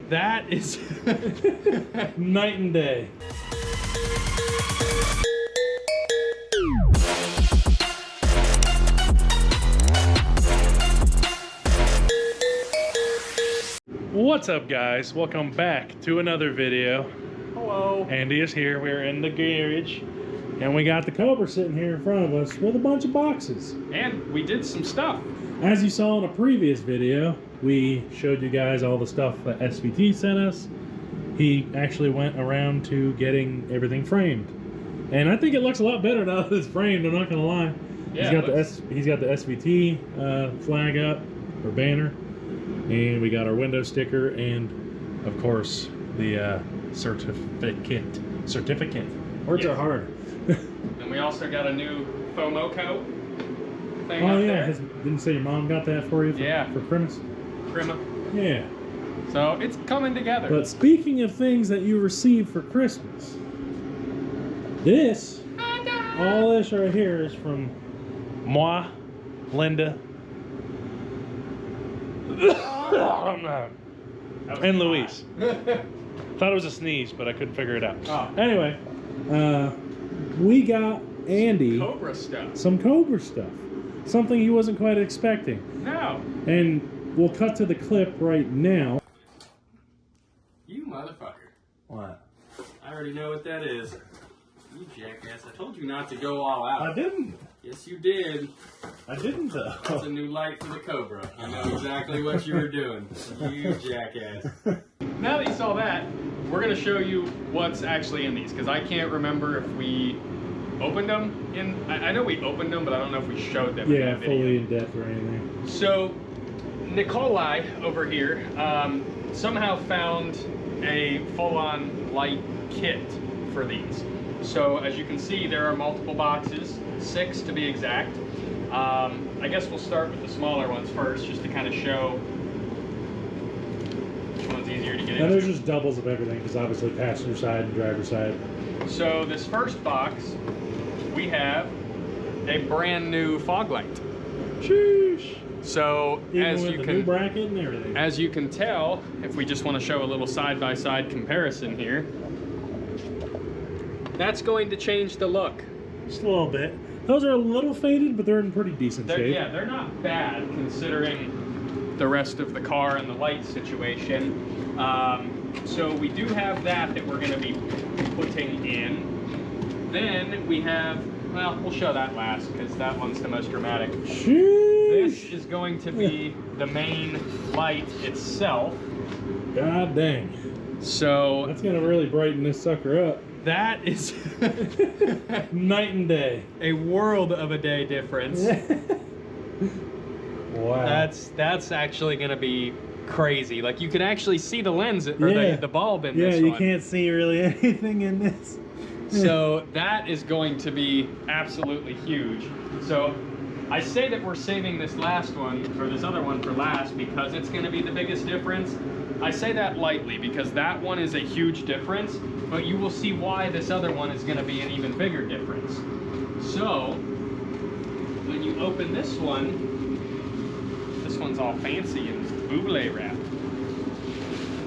That is night and day. What's up, guys? Welcome back to another video. Hello. Andy is here. We're in the garage. And we got the Cobra sitting here in front of us with a bunch of boxes. And we did some stuff. As you saw in a previous video, we showed you guys all the stuff that SVT sent us. He actually went around to getting everything framed. And I think it looks a lot better now that it's framed, I'm not gonna lie. Yeah, he's got the SVT flag up, or banner. And we got our window sticker and, of course, the certificate. Words are hard. And we also got a new FOMO coat thing Oh up yeah, there. didn't say your mom got that for you for Christmas? Crema. Yeah. So it's coming together. But speaking of things that you received for Christmas, this, all this right here is from moi, Linda, and Luis. Thought it was a sneeze, but I couldn't figure it out. Oh. Anyway, we got Andy Cobra stuff. some Cobra stuff. Something he wasn't quite expecting. No. And we'll cut to the clip right now. You motherfucker. What? I already know what that is. You jackass. I told you not to go all out. I didn't. Yes, you did. I didn't though. That's a new light for the Cobra. I know exactly what you were doing. You jackass. Now that you saw that, we're going to show you what's actually in these, because I can't remember if we opened them. I know we opened them, but I don't know if we showed them. Yeah, in that fully video. in depth or anything. So, Nikolai over here somehow found a full-on light kit for these. So, as you can see, there are multiple boxes, 6 to be exact. I guess we'll start with the smaller ones first, just to kind of show which one's easier to get Now into. there's just doubles of everything, because obviously passenger side and driver side. So this first box, we have a brand new fog light. Sheesh. So Even as with you the can new bracket and everything. As you can tell, if we just want to show a little side-by-side comparison here, that's going to change the look. Just a little bit. Those are a little faded, but they're in pretty decent shape. Yeah, they're not bad considering the rest of the car and the light situation. So we do have that we're going to be putting in. Then we have, well, we'll show that last because that one's the most dramatic. Sheesh. This is going to be the main light itself. God dang. So That's going to really brighten this sucker up. that is Night and day. a world of a day difference. Wow. That's actually going to be crazy. Like, you can actually see the lens or the bulb in this one. Yeah, one. you can't see really anything in this. So that is going to be absolutely huge. So I say that we're saving this last one, or this other one, for last because it's going to be the biggest difference. I say that lightly because that one is a huge difference, but you will see why this other one is going to be an even bigger difference. So when you open this one's all fancy and buble wrap.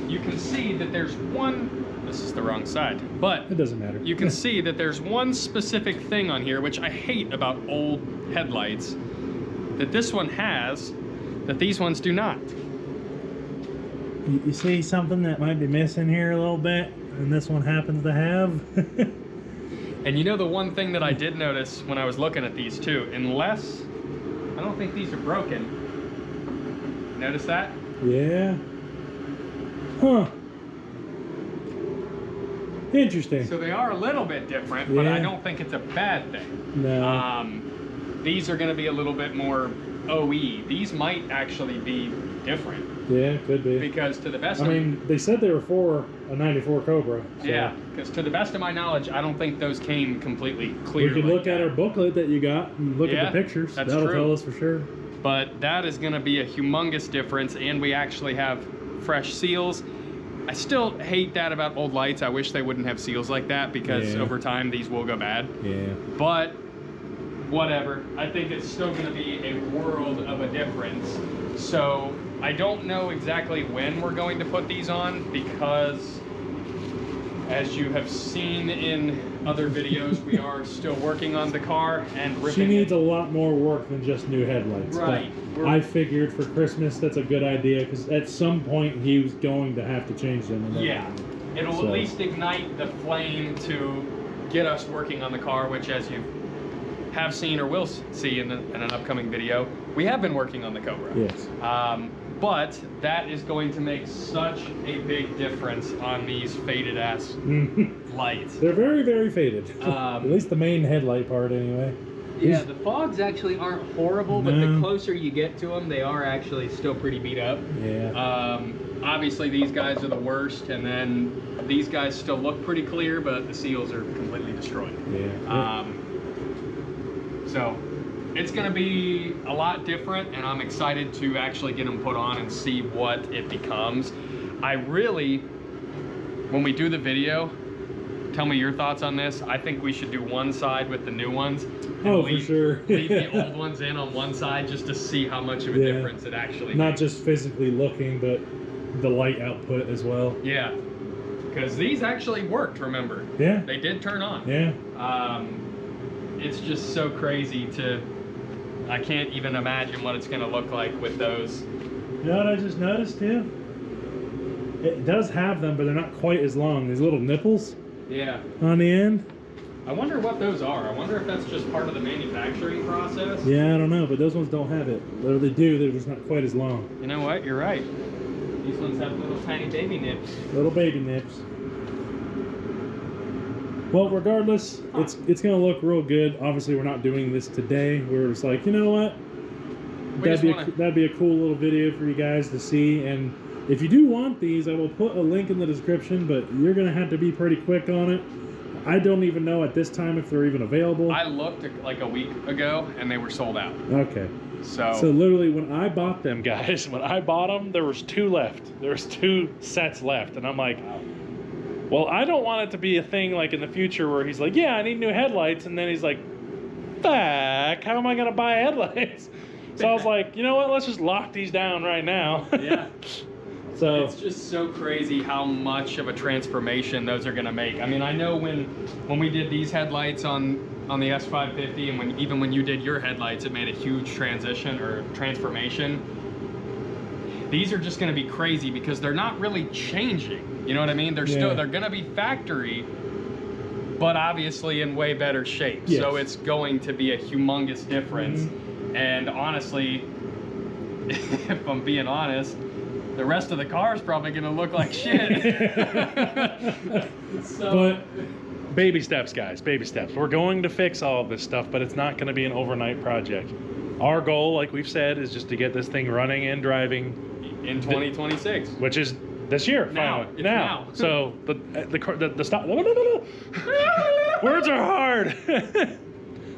You can see that there's one, this is the wrong side, but It doesn't matter. you can see that there's one specific thing on here, which I hate about old headlights, that this one has, that these ones do not. You see something that might be missing here a little bit, and this one happens to have? And you know the one thing that I did notice when I was looking at these too, unless, I don't think these are broken. Notice that? Yeah. Huh. Interesting. So they are a little bit different, but I Yeah. don't think it's a bad thing. No. These are going to be a little bit more OE. These might actually be different. Yeah, could be. Because to the best I mean, they said they were for a 94 Cobra. So yeah, because to the best of my knowledge, I don't think those came completely clear. we could like look at that. our booklet that you got and look Yeah, at the pictures. that's That'll true. tell us for sure. But that is going to be a humongous difference, and we actually have fresh seals. I still hate that about old lights. I wish they wouldn't have seals like that because over time these will go bad. Yeah. But whatever. I think it's still going to be a world of a difference. So I don't know exactly when we're going to put these on because, as you have seen in other videos, we are still working on the car and ripping. She needs a lot more work than just new headlights. Right. But I figured for Christmas that's a good idea because at some point he was going to have to change them. Yeah. It'll at least ignite the flame to get us working on the car, which, as you have seen or will see in an upcoming video, we have been working on the Cobra. Yes. But that is going to make such a big difference on these faded ass lights. They're very, very faded. At least the main headlight part anyway. Yeah, the fogs actually aren't horrible, but the closer you get to them, they are actually still pretty beat up. Yeah. Obviously these guys are the worst, and then these guys still look pretty clear, but the seals are completely destroyed. Yeah. So it's going to be a lot different, and I'm excited to actually get them put on and see what it becomes. I really, when we do the video, tell me your thoughts on this. I think we should do one side with the new ones. Oh, for sure. Leave the old ones in on one side just to see how much of a difference it actually Not makes. just physically looking, but the light output as well. Yeah, because these actually worked, remember? Yeah. They did turn on. Yeah. It's just so crazy I can't even imagine what it's going to look like with those. You know what I just noticed too? It does have them, but they're not quite as long. These little nipples on the end. I wonder what those are. I wonder if that's just part of the manufacturing process. Yeah, I don't know, but those ones don't have it. Or they do, they're just not quite as long. You know what? You're right. These ones have little tiny baby nips. Little baby nips. Well, regardless, it's gonna look real good. Obviously, we're not doing this today. We're just like, you know what? That'd be a cool little video for you guys to see. And if you do want these, I will put a link in the description, but you're gonna have to be pretty quick on it. I don't even know at this time if they're even available. I looked like a week ago and they were sold out. Okay. So literally when I bought them, guys, when I bought them, there was 2 left. There was 2 sets left. And I'm like, well, I don't want it to be a thing like in the future where he's like, yeah, I need new headlights. And then he's like, fuck, how am I going to buy headlights? So I was like, you know what? Let's just lock these down right now. Yeah. So it's just so crazy how much of a transformation those are going to make. I mean, I know when we did these headlights on the S550, and even when you did your headlights, it made a huge transition or transformation. These are just going to be crazy because they're not really changing. You know what I mean? They're going to be factory, but obviously in way better shape. Yes. So it's going to be a humongous difference. And honestly, if I'm being honest, the rest of the car is probably going to look like shit. But baby steps, guys, baby steps. We're going to fix all of this stuff, but it's not going to be an overnight project. Our goal, like we've said, is just to get this thing running and driving in 2026, which is this year. Now. So the stop. Words are hard.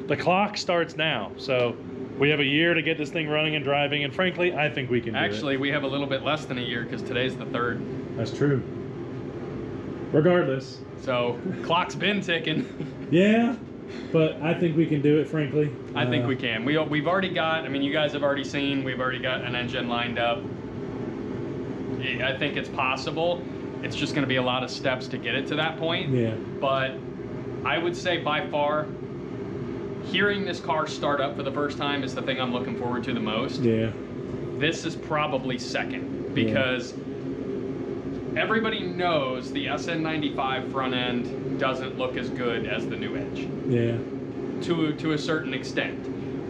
The clock starts now. So we have a year to get this thing running and driving, and frankly, I think we can do it. Actually, we have a little bit less than a year because today's the 3rd. That's true. Regardless. So, clock's been ticking. Yeah, but I think we can do it, frankly. I think we can. We've already got, I mean, you guys have already seen, we've already got an engine lined up. I think it's possible. It's just going to be a lot of steps to get it to that point. Yeah. But I would say by far, hearing this car start up for the first time is the thing I'm looking forward to the most. Yeah. This is probably second because everybody knows the SN95 front end doesn't look as good as the New Edge. Yeah. To a certain extent.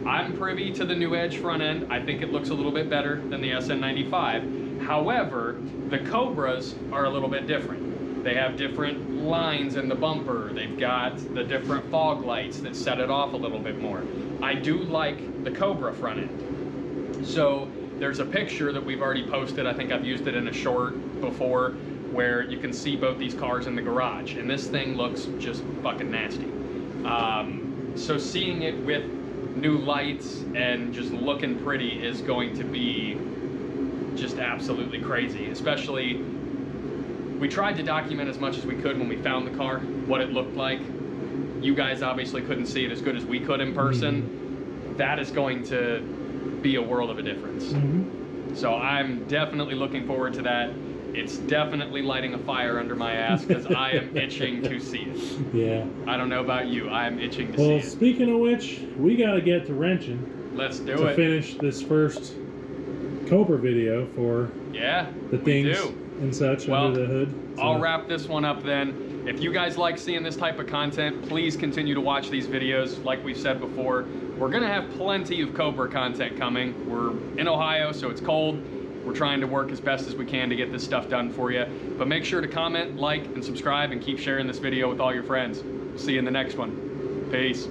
I'm privy to the New Edge front end. I think it looks a little bit better than the SN95. However, the Cobras are a little bit different. They have different lines in the bumper. They've got the different fog lights that set it off a little bit more. I do like the Cobra front end. So there's a picture that we've already posted. I think I've used it in a short before where you can see both these cars in the garage. And this thing looks just fucking nasty. So seeing it with new lights and just looking pretty is going to be just absolutely crazy. Especially, we tried to document as much as we could when we found the car, what it looked like. You guys obviously couldn't see it as good as we could in person. That is going to be a world of a difference. So I'm definitely looking forward to that. It's definitely lighting a fire under my ass because I am itching to see it. Yeah. I don't know about you. I am itching to see Well, it. speaking of which, we got to get to wrenching. Let's do to it. finish this first Cobra video for the things and such under the hood. So. I'll wrap this one up then. If you guys like seeing this type of content, please continue to watch these videos. Like we've said before, we're gonna have plenty of Cobra content coming. We're in Ohio, so it's cold. We're trying to work as best as we can to get this stuff done for you. But make sure to comment, like, and subscribe, and keep sharing this video with all your friends. See you in the next one. Peace.